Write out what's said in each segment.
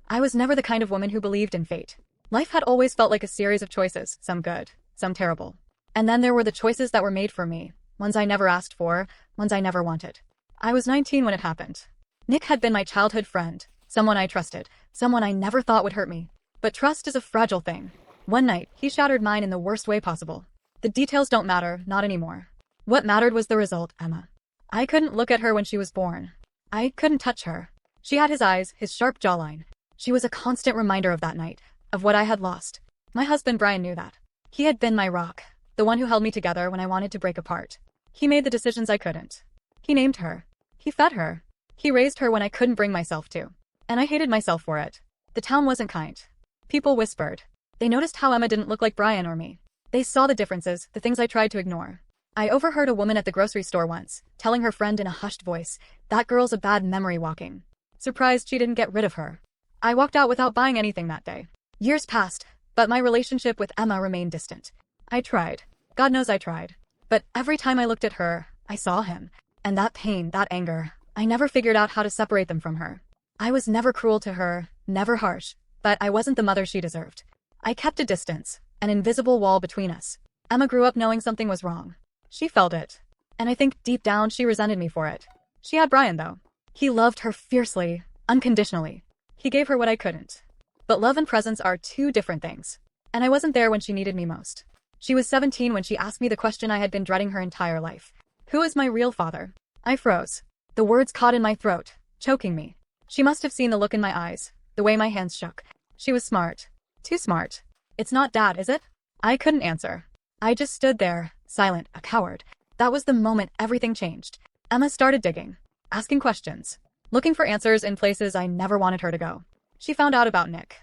I was never the kind of woman who believed in fate. Life had always felt like a series of choices, some good, some terrible. And then there were the choices that were made for me, ones I never asked for, ones I never wanted. I was 19 when it happened. Nick had been my childhood friend, someone I trusted, someone I never thought would hurt me. But trust is a fragile thing. One night, he shattered mine in the worst way possible. The details don't matter, not anymore. What mattered was the result, Emma. I couldn't look at her when she was born. I couldn't touch her. She had his eyes, his sharp jawline. She was a constant reminder of that night, of what I had lost. My husband Brian knew that. He had been my rock, the one who held me together when I wanted to break apart. He made the decisions I couldn't. He named her. He fed her. He raised her when I couldn't bring myself to. And I hated myself for it. The town wasn't kind. People whispered. They noticed how Emma didn't look like Brian or me. They saw the differences, the things I tried to ignore. I overheard a woman at the grocery store once, telling her friend in a hushed voice, "That girl's a bad memory walking." Surprised she didn't get rid of her. I walked out without buying anything that day. Years passed, but my relationship with Emma remained distant. I tried. God knows I tried. But every time I looked at her, I saw him. And that pain, that anger, I never figured out how to separate them from her. I was never cruel to her, never harsh, but I wasn't the mother she deserved. I kept a distance, an invisible wall between us. Emma grew up knowing something was wrong. She felt it. And I think deep down she resented me for it. She had Brian, though. He loved her fiercely, unconditionally. He gave her what I couldn't. But love and presence are two different things. And I wasn't there when she needed me most. She was 17 when she asked me the question I had been dreading her entire life. Who is my real father? I froze. The words caught in my throat, choking me. She must have seen the look in my eyes, the way my hands shook. She was smart. Too smart. It's not Dad, is it? I couldn't answer. I just stood there, silent, a coward. That was the moment everything changed. Emma started digging, asking questions, looking for answers in places I never wanted her to go. She found out about Nick.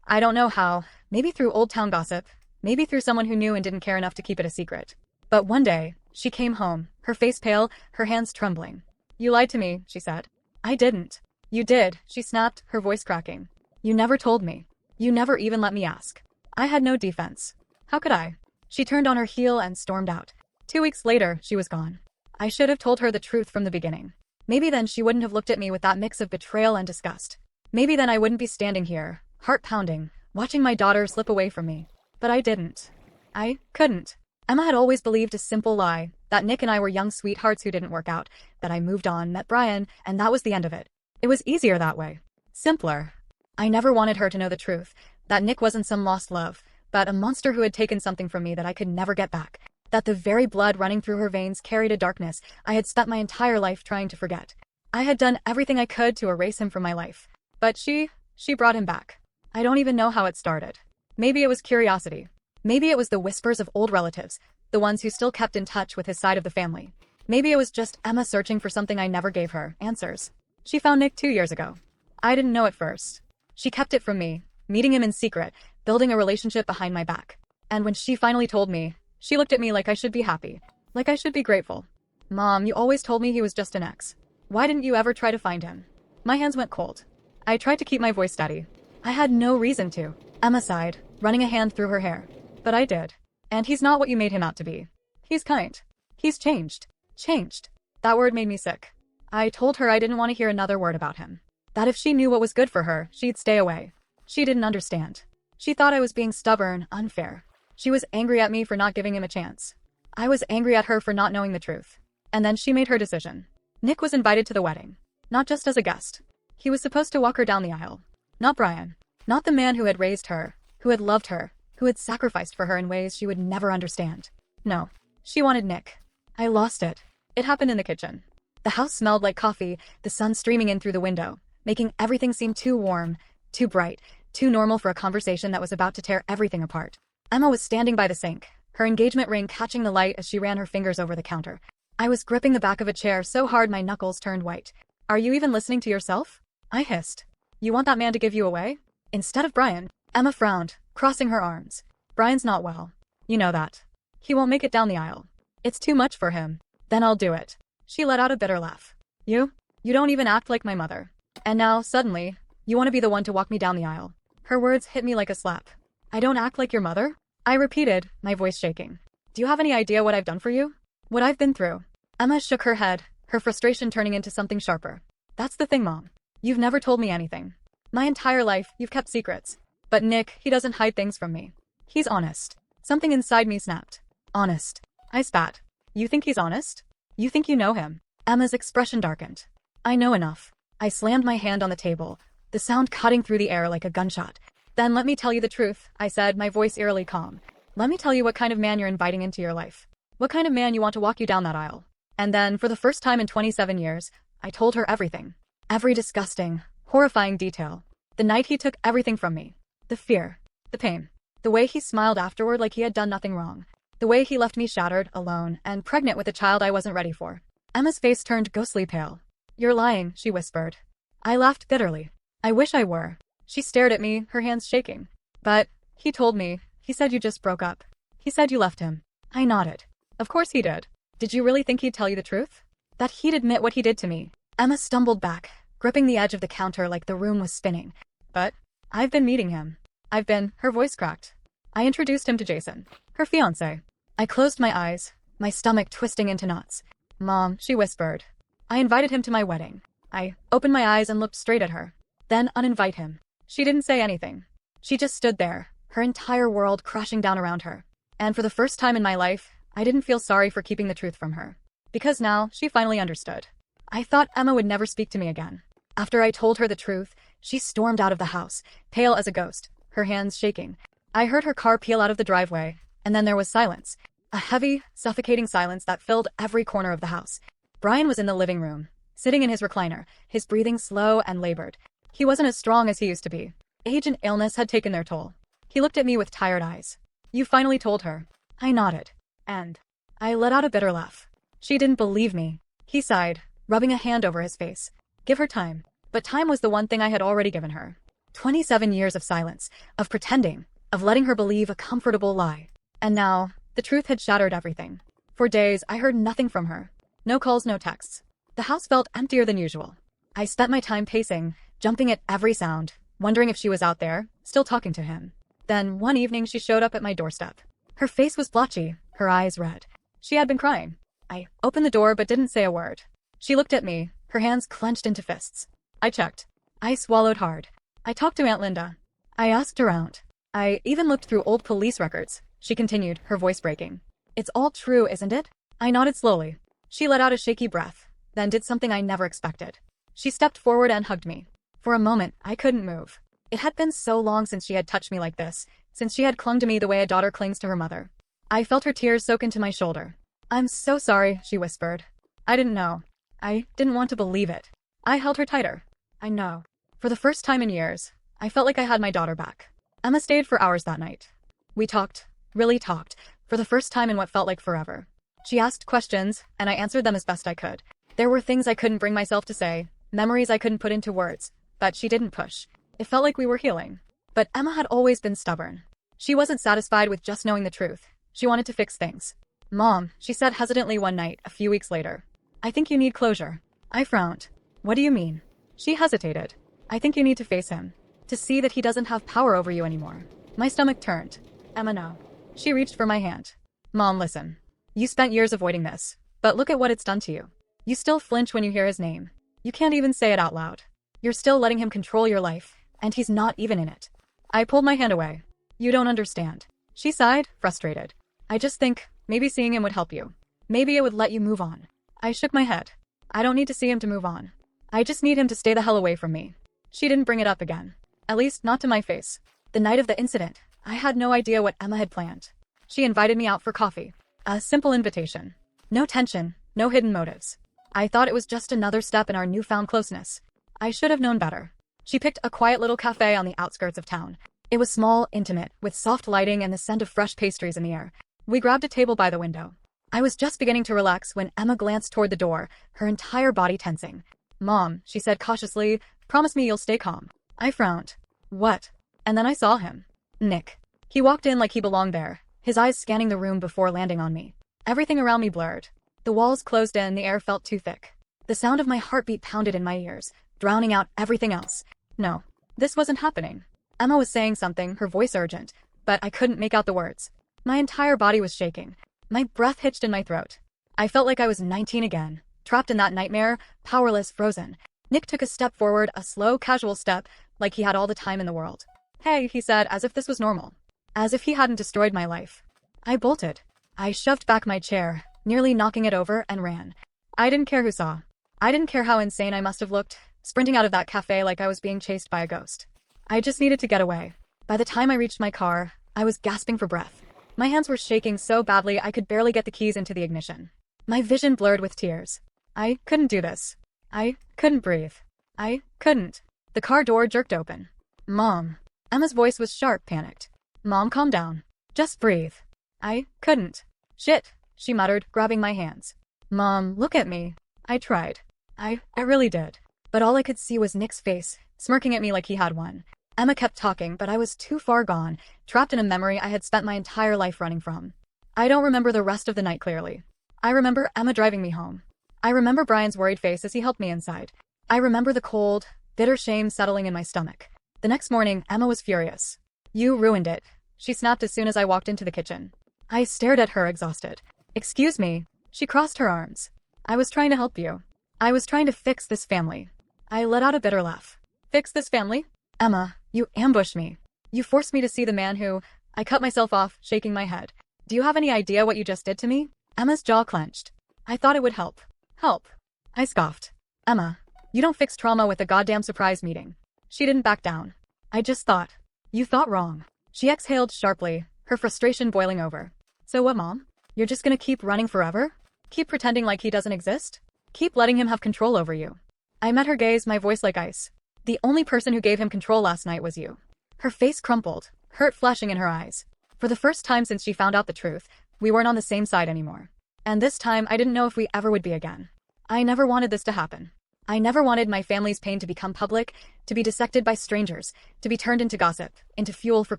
I don't know how, maybe through old town gossip, maybe through someone who knew and didn't care enough to keep it a secret. But one day, she came home, her face pale, her hands trembling. "You lied to me," she said. "I didn't." "You did," she snapped, her voice cracking. "You never told me. You never even let me ask." I had no defense. How could I? She turned on her heel and stormed out. 2 weeks later, she was gone. I should have told her the truth from the beginning. Maybe then she wouldn't have looked at me with that mix of betrayal and disgust. Maybe then I wouldn't be standing here, heart pounding, watching my daughter slip away from me. But I didn't. I couldn't. Emma had always believed a simple lie, that Nick and I were young sweethearts who didn't work out, that I moved on, met Brian, and that was the end of it. It was easier that way. Simpler. I never wanted her to know the truth, that Nick wasn't some lost love, but a monster who had taken something from me that I could never get back. That the very blood running through her veins carried a darkness I had spent my entire life trying to forget. I had done everything I could to erase him from my life. But she brought him back. I don't even know how it started. Maybe it was curiosity. Maybe it was the whispers of old relatives, the ones who still kept in touch with his side of the family. Maybe it was just Emma searching for something I never gave her, answers. She found Nick 2 years ago. I didn't know at first. She kept it from me, meeting him in secret, building a relationship behind my back. And when she finally told me, she looked at me like I should be happy, like I should be grateful. "Mom, you always told me he was just an ex. Why didn't you ever try to find him?" My hands went cold. I tried to keep my voice steady. I had no reason to. Emma sighed, running a hand through her hair. "But I did. And he's not what you made him out to be. He's kind. He's changed." Changed. That word made me sick. I told her I didn't want to hear another word about him. That if she knew what was good for her, she'd stay away. She didn't understand. She thought I was being stubborn, unfair. She was angry at me for not giving him a chance. I was angry at her for not knowing the truth. And then she made her decision. Nick was invited to the wedding. Not just as a guest. He was supposed to walk her down the aisle. Not Brian. Not the man who had raised her, who had loved her, who had sacrificed for her in ways she would never understand. No. She wanted Nick. I lost it. It happened in the kitchen. The house smelled like coffee, the sun streaming in through the window, making everything seem too warm, too bright, too normal for a conversation that was about to tear everything apart. Emma was standing by the sink, her engagement ring catching the light as she ran her fingers over the counter. I was gripping the back of a chair so hard my knuckles turned white. "Are you even listening to yourself?" I hissed. "You want that man to give you away? Instead of Brian?" Emma frowned, crossing her arms. "Brian's not well. You know that. He won't make it down the aisle. It's too much for him. Then I'll do it." She let out a bitter laugh. You don't even act like my mother. And now, suddenly, you want to be the one to walk me down the aisle." Her words hit me like a slap. "I don't act like your mother?" I repeated, my voice shaking. "Do you have any idea what I've done for you? What I've been through?" Emma shook her head, her frustration turning into something sharper. "That's the thing, Mom. You've never told me anything. My entire life, you've kept secrets. But Nick, he doesn't hide things from me. He's honest. Something inside me snapped. Honest. I spat. You think he's honest? You think you know him? Emma's expression darkened. I know enough. I slammed my hand on the table, the sound cutting through the air like a gunshot. Then let me tell you the truth, I said, my voice eerily calm. Let me tell you what kind of man you're inviting into your life. What kind of man you want to walk you down that aisle. And then, for the first time in 27 years, I told her everything. Every disgusting, horrifying detail. The night he took everything from me. The fear. The pain. The way he smiled afterward like he had done nothing wrong. The way he left me shattered, alone, and pregnant with a child I wasn't ready for. Emma's face turned ghostly pale. You're lying, she whispered. I laughed bitterly. I wish I were. She stared at me, her hands shaking. But, he told me, he said you just broke up. He said you left him. I nodded. Of course he did. Did you really think he'd tell you the truth? That he'd admit what he did to me? Emma stumbled back, gripping the edge of the counter like the room was spinning. But, I've been meeting him. Her voice cracked. I introduced him to Jason, her fiancé. I closed my eyes, my stomach twisting into knots. Mom, she whispered. I invited him to my wedding. I opened my eyes and looked straight at her. Then uninvite him. She didn't say anything. She just stood there, her entire world crashing down around her. And for the first time in my life, I didn't feel sorry for keeping the truth from her. Because now, she finally understood. I thought Emma would never speak to me again. After I told her the truth, she stormed out of the house, pale as a ghost, her hands shaking. I heard her car peel out of the driveway, and then there was silence. A heavy, suffocating silence that filled every corner of the house. Brian was in the living room, sitting in his recliner, his breathing slow and labored. He wasn't as strong as he used to be. Age and illness had taken their toll. He looked at me with tired eyes. You finally told her. I nodded. And I let out a bitter laugh. She didn't believe me. He sighed, rubbing a hand over his face. Give her time. But time was the one thing I had already given her. 27 years of silence, of pretending, of letting her believe a comfortable lie. And now, the truth had shattered everything. For days, I heard nothing from her. No calls, no texts. The house felt emptier than usual. I spent my time pacing, jumping at every sound, wondering if she was out there, still talking to him. Then, one evening, she showed up at my doorstep. Her face was blotchy, her eyes red. She had been crying. I opened the door but didn't say a word. She looked at me, her hands clenched into fists. I checked. I swallowed hard. I talked to Aunt Linda. I asked around. I even looked through old police records. She continued, her voice breaking. It's all true, isn't it? I nodded slowly. She let out a shaky breath, then did something I never expected. She stepped forward and hugged me. For a moment, I couldn't move. It had been so long since she had touched me like this, since she had clung to me the way a daughter clings to her mother. I felt her tears soak into my shoulder. I'm so sorry, she whispered. I didn't know. I didn't want to believe it. I held her tighter. I know. For the first time in years, I felt like I had my daughter back. Emma stayed for hours that night. We talked, really talked, for the first time in what felt like forever. She asked questions, and I answered them as best I could. There were things I couldn't bring myself to say, memories I couldn't put into words, but she didn't push. It felt like we were healing. But Emma had always been stubborn. She wasn't satisfied with just knowing the truth. She wanted to fix things. Mom, she said hesitantly one night, a few weeks later. I think you need closure. I frowned. What do you mean? She hesitated. I think you need to face him. To see that he doesn't have power over you anymore. My stomach turned. Emma, no. She reached for my hand. Mom, listen. You spent years avoiding this, but look at what it's done to you. You still flinch when you hear his name. You can't even say it out loud. You're still letting him control your life, and he's not even in it. I pulled my hand away. You don't understand. She sighed, frustrated. I just think, maybe seeing him would help you. Maybe it would let you move on. I shook my head. I don't need to see him to move on. I just need him to stay the hell away from me. She didn't bring it up again. At least, not to my face. The night of the incident, I had no idea what Emma had planned. She invited me out for coffee. A simple invitation. No tension, no hidden motives. I thought it was just another step in our newfound closeness. I should have known better. She picked a quiet little cafe on the outskirts of town. It was small, intimate, with soft lighting and the scent of fresh pastries in the air. We grabbed a table by the window. I was just beginning to relax when Emma glanced toward the door, her entire body tensing. Mom, she said cautiously, promise me you'll stay calm. I frowned. What? And then I saw him. Nick. He walked in like he belonged there, his eyes scanning the room before landing on me. Everything around me blurred. The walls closed in, the air felt too thick. The sound of my heartbeat pounded in my ears, drowning out everything else. No, this wasn't happening. Emma was saying something, her voice urgent, but I couldn't make out the words. My entire body was shaking. My breath hitched in my throat. I felt like I was 19 again, trapped in that nightmare, powerless, frozen. Nick took a step forward, a slow, casual step, like he had all the time in the world. Hey, he said, as if this was normal. As if he hadn't destroyed my life. I bolted. I shoved back my chair, nearly knocking it over, and ran. I didn't care who saw. I didn't care how insane I must have looked, sprinting out of that cafe like I was being chased by a ghost. I just needed to get away. By the time I reached my car, I was gasping for breath. My hands were shaking so badly I could barely get the keys into the ignition. My vision blurred with tears. I couldn't do this. I couldn't breathe. I couldn't. The car door jerked open. Mom. Emma's voice was sharp, panicked. Mom, calm down. Just breathe. I couldn't. Shit, she muttered, grabbing my hands. Mom, look at me. I tried. I really did. But all I could see was Nick's face, smirking at me like he had one. Emma kept talking, but I was too far gone, trapped in a memory I had spent my entire life running from. I don't remember the rest of the night clearly. I remember Emma driving me home. I remember Brian's worried face as he helped me inside. I remember the cold, bitter shame settling in my stomach. The next morning, Emma was furious. You ruined it, she snapped as soon as I walked into the kitchen. I stared at her, exhausted. Excuse me. She crossed her arms. I was trying to help you. I was trying to fix this family. I let out a bitter laugh. Fix this family? Emma, you ambushed me. You forced me to see the man who... I cut myself off, shaking my head. Do you have any idea what you just did to me? Emma's jaw clenched. I thought it would help. Help. I scoffed. Emma, you don't fix trauma with a goddamn surprise meeting. She didn't back down. I just thought. You thought wrong. She exhaled sharply, her frustration boiling over. So what, Mom? You're just gonna keep running forever? Keep pretending like he doesn't exist? Keep letting him have control over you? I met her gaze, my voice like ice. The only person who gave him control last night was you. Her face crumpled, hurt flashing in her eyes. For the first time since she found out the truth, we weren't on the same side anymore. And this time, I didn't know if we ever would be again. I never wanted this to happen. I never wanted my family's pain to become public, to be dissected by strangers, to be turned into gossip, into fuel for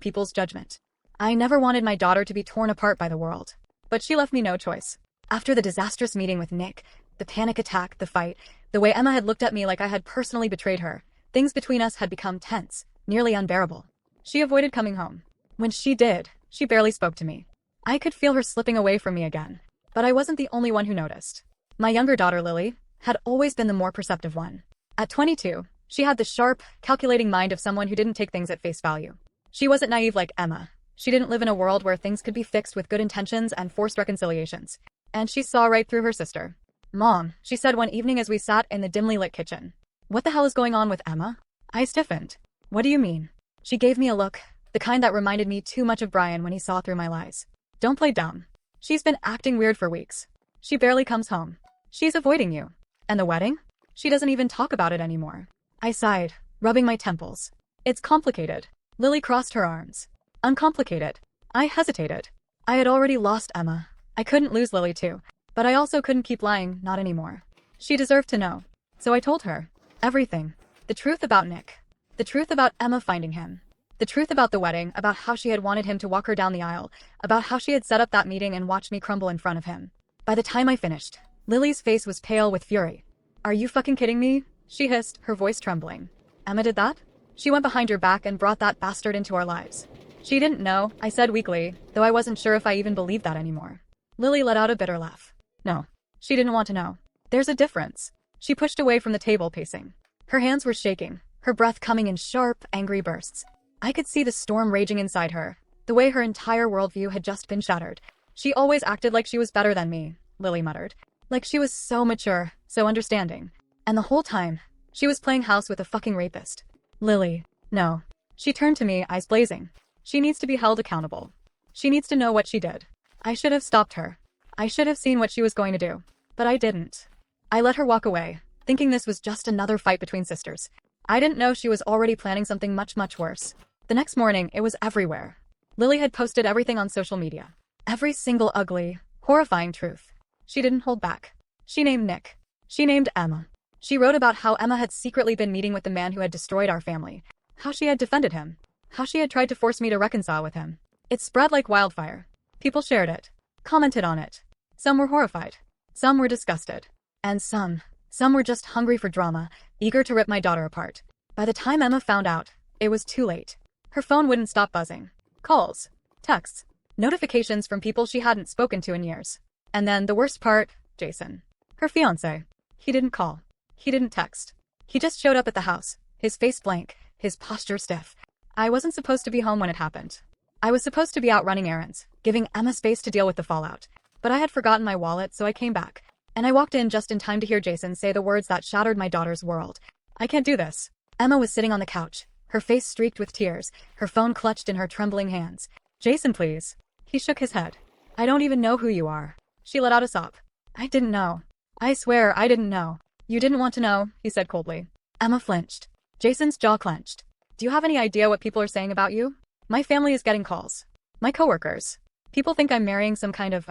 people's judgment. I never wanted my daughter to be torn apart by the world. But she left me no choice. After the disastrous meeting with Nick, the panic attack, the fight, the way Emma had looked at me like I had personally betrayed her, things between us had become tense, nearly unbearable. She avoided coming home. When she did, she barely spoke to me. I could feel her slipping away from me again. But I wasn't the only one who noticed. My younger daughter, Lily, had always been the more perceptive one. At 22, she had the sharp, calculating mind of someone who didn't take things at face value. She wasn't naive like Emma. She didn't live in a world where things could be fixed with good intentions and forced reconciliations. And she saw right through her sister. Mom, she said one evening as we sat in the dimly lit kitchen. What the hell is going on with Emma? I stiffened. What do you mean? She gave me a look, the kind that reminded me too much of Brian when he saw through my lies. Don't play dumb. She's been acting weird for weeks. She barely comes home. She's avoiding you. And the wedding? She doesn't even talk about it anymore. I sighed, rubbing my temples. It's complicated. Lily crossed her arms. Uncomplicated. I hesitated. I had already lost Emma. I couldn't lose Lily too. But I also couldn't keep lying, not anymore. She deserved to know. So I told her. Everything. The truth about Nick. The truth about Emma finding him. The truth about the wedding, about how she had wanted him to walk her down the aisle, about how she had set up that meeting and watched me crumble in front of him. By the time I finished, Lily's face was pale with fury. Are you fucking kidding me? She hissed, her voice trembling. Emma did that? She went behind your back and brought that bastard into our lives. She didn't know, I said weakly, though I wasn't sure if I even believed that anymore. Lily let out a bitter laugh. No. She didn't want to know. There's a difference. She pushed away from the table, pacing. Her hands were shaking, her breath coming in sharp, angry bursts. I could see the storm raging inside her, the way her entire worldview had just been shattered. She always acted like she was better than me, Lily muttered. Like she was so mature, so understanding. And the whole time, she was playing house with a fucking rapist. Lily, no. She turned to me, eyes blazing. She needs to be held accountable. She needs to know what she did. I should have stopped her. I should have seen what she was going to do. But I didn't. I let her walk away, thinking this was just another fight between sisters. I didn't know she was already planning something much, much worse. The next morning, it was everywhere. Lily had posted everything on social media. Every single ugly, horrifying truth. She didn't hold back. She named Nick. She named Emma. She wrote about how Emma had secretly been meeting with the man who had destroyed our family. How she had defended him. How she had tried to force me to reconcile with him. It spread like wildfire. People shared it. Commented on it. Some were horrified. Some were disgusted. And some were just hungry for drama, eager to rip my daughter apart. By the time Emma found out, it was too late. Her phone wouldn't stop buzzing. Calls. Texts. Notifications from people she hadn't spoken to in years. And then the worst part, Jason. Her fiancé. He didn't call. He didn't text. He just showed up at the house, his face blank, his posture stiff. I wasn't supposed to be home when it happened. I was supposed to be out running errands, giving Emma space to deal with the fallout. But I had forgotten my wallet, so I came back. And I walked in just in time to hear Jason say the words that shattered my daughter's world. I can't do this. Emma was sitting on the couch, her face streaked with tears, her phone clutched in her trembling hands. Jason, please. He shook his head. I don't even know who you are. She let out a sob. I didn't know. I swear I didn't know. You didn't want to know, he said coldly. Emma flinched. Jason's jaw clenched. Do you have any idea what people are saying about you? My family is getting calls. My coworkers. People think I'm marrying some kind of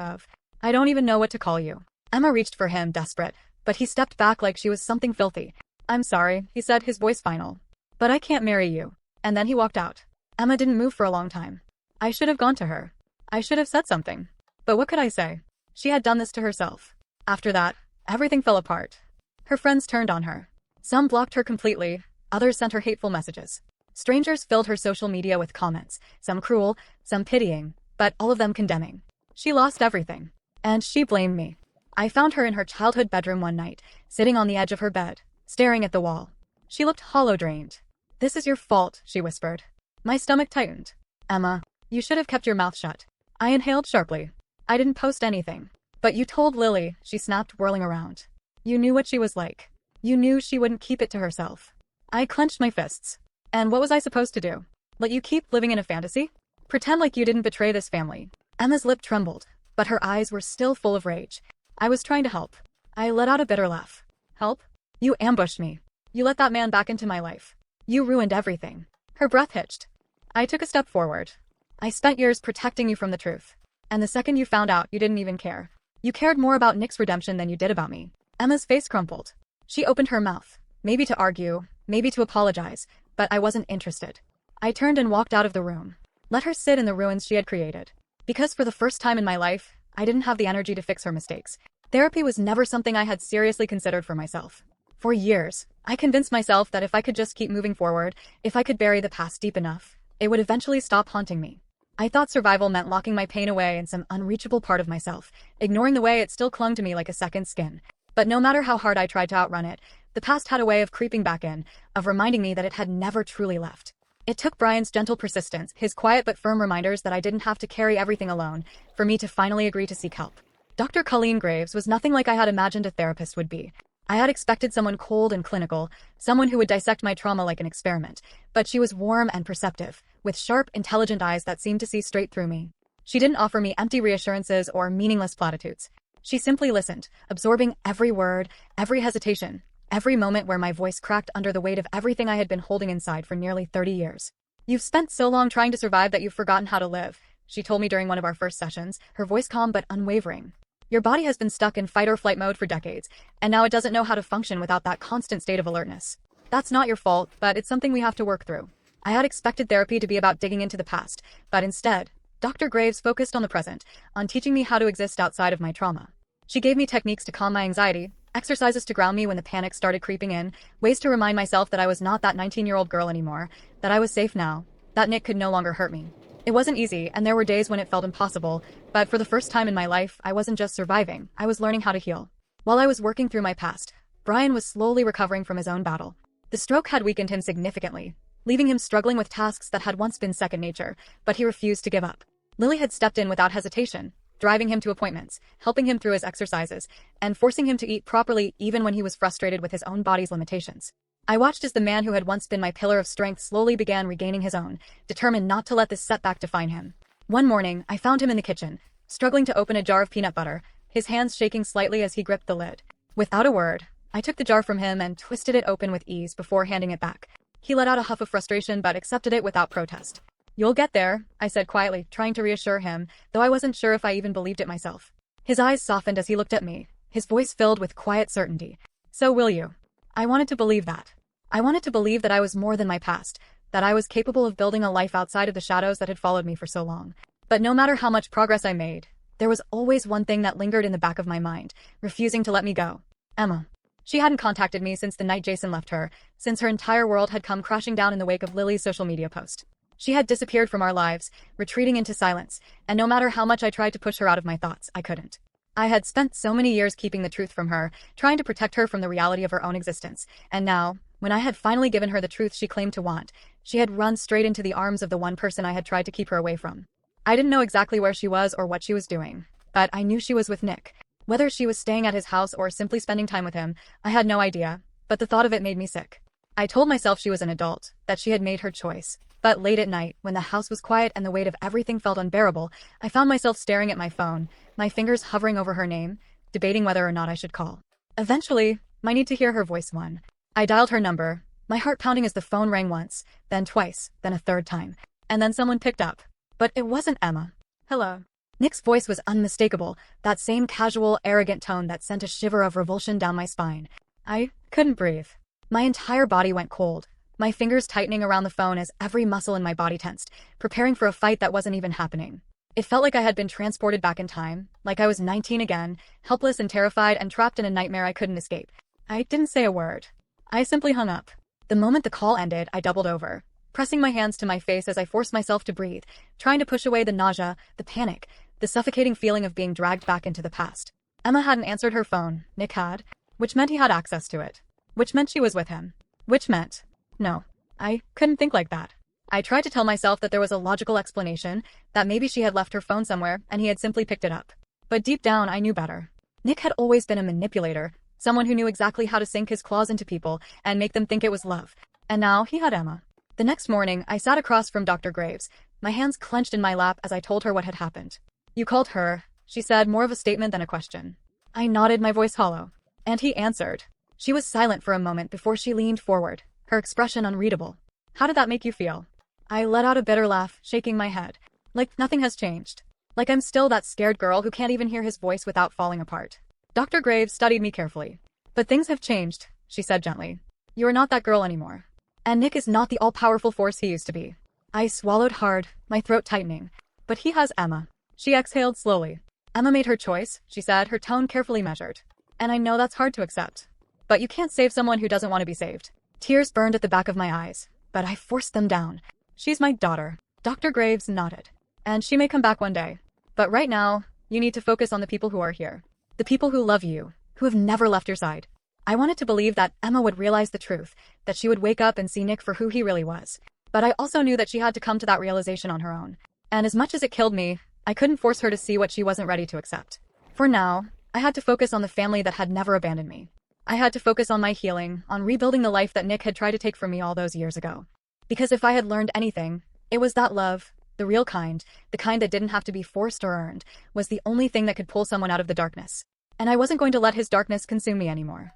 I don't even know what to call you. Emma reached for him, desperate, but he stepped back like she was something filthy. I'm sorry, he said, his voice final. But I can't marry you. And then he walked out. Emma didn't move for a long time. I should have gone to her. I should have said something. But what could I say? She had done this to herself. After that, everything fell apart. Her friends turned on her. Some blocked her completely, others sent her hateful messages. Strangers filled her social media with comments, some cruel, some pitying, but all of them condemning. She lost everything. And she blamed me. I found her in her childhood bedroom one night, sitting on the edge of her bed, staring at the wall. She looked hollow, drained. This is your fault, she whispered. My stomach tightened. Emma, you should have kept your mouth shut. I inhaled sharply. I didn't post anything. But you told Lily, she snapped, whirling around. You knew what she was like. You knew she wouldn't keep it to herself. I clenched my fists. And what was I supposed to do? Let you keep living in a fantasy? Pretend like you didn't betray this family. Emma's lip trembled, but her eyes were still full of rage. I was trying to help. I let out a bitter laugh. Help? You ambushed me. You let that man back into my life. You ruined everything. Her breath hitched. I took a step forward. I spent years protecting you from the truth. And the second you found out, you didn't even care. You cared more about Nick's redemption than you did about me. Emma's face crumpled. She opened her mouth, maybe to argue, maybe to apologize, but I wasn't interested. I turned and walked out of the room. Let her sit in the ruins she had created. Because for the first time in my life, I didn't have the energy to fix her mistakes. Therapy was never something I had seriously considered for myself. For years, I convinced myself that if I could just keep moving forward, if I could bury the past deep enough, it would eventually stop haunting me. I thought survival meant locking my pain away in some unreachable part of myself, ignoring the way it still clung to me like a second skin. But no matter how hard I tried to outrun it, the past had a way of creeping back in, of reminding me that it had never truly left. It took Brian's gentle persistence, his quiet but firm reminders that I didn't have to carry everything alone, for me to finally agree to seek help. Dr. Colleen Graves was nothing like I had imagined a therapist would be. I had expected someone cold and clinical, someone who would dissect my trauma like an experiment, but she was warm and perceptive, with sharp, intelligent eyes that seemed to see straight through me. She didn't offer me empty reassurances or meaningless platitudes. She simply listened, absorbing every word, every hesitation, every moment where my voice cracked under the weight of everything I had been holding inside for nearly 30 years. You've spent so long trying to survive that you've forgotten how to live, she told me during one of our first sessions, her voice calm but unwavering. Your body has been stuck in fight or flight mode for decades, and now it doesn't know how to function without that constant state of alertness. That's not your fault, but it's something we have to work through. I had expected therapy to be about digging into the past, but instead, Dr. Graves focused on the present, on teaching me how to exist outside of my trauma. She gave me techniques to calm my anxiety, exercises to ground me when the panic started creeping in, ways to remind myself that I was not that 19-year-old girl anymore, that I was safe now, that Nick could no longer hurt me. It wasn't easy, and there were days when it felt impossible, but for the first time in my life, I wasn't just surviving, I was learning how to heal. While I was working through my past, Brian was slowly recovering from his own battle. The stroke had weakened him significantly, leaving him struggling with tasks that had once been second nature, but he refused to give up. Lily had stepped in without hesitation, driving him to appointments, helping him through his exercises, and forcing him to eat properly even when he was frustrated with his own body's limitations. I watched as the man who had once been my pillar of strength slowly began regaining his own, determined not to let this setback define him. One morning, I found him in the kitchen, struggling to open a jar of peanut butter, his hands shaking slightly as he gripped the lid. Without a word, I took the jar from him and twisted it open with ease before handing it back. He let out a huff of frustration but accepted it without protest. You'll get there, I said quietly, trying to reassure him, though I wasn't sure if I even believed it myself. His eyes softened as he looked at me, his voice filled with quiet certainty. So will you? I wanted to believe that. I wanted to believe that I was more than my past, that I was capable of building a life outside of the shadows that had followed me for so long. But no matter how much progress I made, there was always one thing that lingered in the back of my mind, refusing to let me go. Emma. She hadn't contacted me since the night Jason left her, since her entire world had come crashing down in the wake of Lily's social media post. She had disappeared from our lives, retreating into silence, and no matter how much I tried to push her out of my thoughts, I couldn't. I had spent so many years keeping the truth from her, trying to protect her from the reality of her own existence, and now, When I had finally given her the truth she claimed to want, she had run straight into the arms of the one person I had tried to keep her away from. I didn't know exactly where she was or what she was doing, but I knew she was with Nick. Whether she was staying at his house or simply spending time with him, I had no idea, but the thought of it made me sick. I told myself she was an adult, that she had made her choice. But late at night, when the house was quiet and the weight of everything felt unbearable, I found myself staring at my phone, my fingers hovering over her name, debating whether or not I should call. Eventually, my need to hear her voice won. I dialed her number, my heart pounding as the phone rang once, then twice, then a third time. And then someone picked up. But it wasn't Emma. Hello. Nick's voice was unmistakable, that same casual, arrogant tone that sent a shiver of revulsion down my spine. I couldn't breathe. My entire body went cold, my fingers tightening around the phone as every muscle in my body tensed, preparing for a fight that wasn't even happening. It felt like I had been transported back in time, like I was 19 again, helpless and terrified and trapped in a nightmare I couldn't escape. I didn't say a word. I simply hung up. The moment the call ended, I doubled over, pressing my hands to my face as I forced myself to breathe, trying to push away the nausea, the panic, the suffocating feeling of being dragged back into the past. Emma hadn't answered her phone, Nick had, which meant he had access to it. Which meant she was with him. Which meant... No. I couldn't think like that. I tried to tell myself that there was a logical explanation, that maybe she had left her phone somewhere and he had simply picked it up. But deep down, I knew better. Nick had always been a manipulator, someone who knew exactly how to sink his claws into people and make them think it was love. And now he had Emma. The next morning, I sat across from Dr. Graves, my hands clenched in my lap as I told her what had happened. You called her, she said, more of a statement than a question. I nodded, my voice hollow. And he answered. She was silent for a moment before she leaned forward, her expression unreadable. How did that make you feel? I let out a bitter laugh, shaking my head. Like nothing has changed. Like I'm still that scared girl who can't even hear his voice without falling apart. Dr. Graves studied me carefully. But things have changed, she said gently. You are not that girl anymore. And Nick is not the all-powerful force he used to be. I swallowed hard, my throat tightening. But he has Emma. She exhaled slowly. Emma made her choice, she said, her tone carefully measured. And I know that's hard to accept. But you can't save someone who doesn't want to be saved. Tears burned at the back of my eyes, but I forced them down. She's my daughter. Dr. Graves nodded. And she may come back one day. But right now, you need to focus on the people who are here. The people who love you, who have never left your side. I wanted to believe that Emma would realize the truth, that she would wake up and see Nick for who he really was. But I also knew that she had to come to that realization on her own. And as much as it killed me, I couldn't force her to see what she wasn't ready to accept. For now, I had to focus on the family that had never abandoned me. I had to focus on my healing, on rebuilding the life that Nick had tried to take from me all those years ago. Because if I had learned anything, it was that love, the real kind, the kind that didn't have to be forced or earned, was the only thing that could pull someone out of the darkness. And I wasn't going to let his darkness consume me anymore.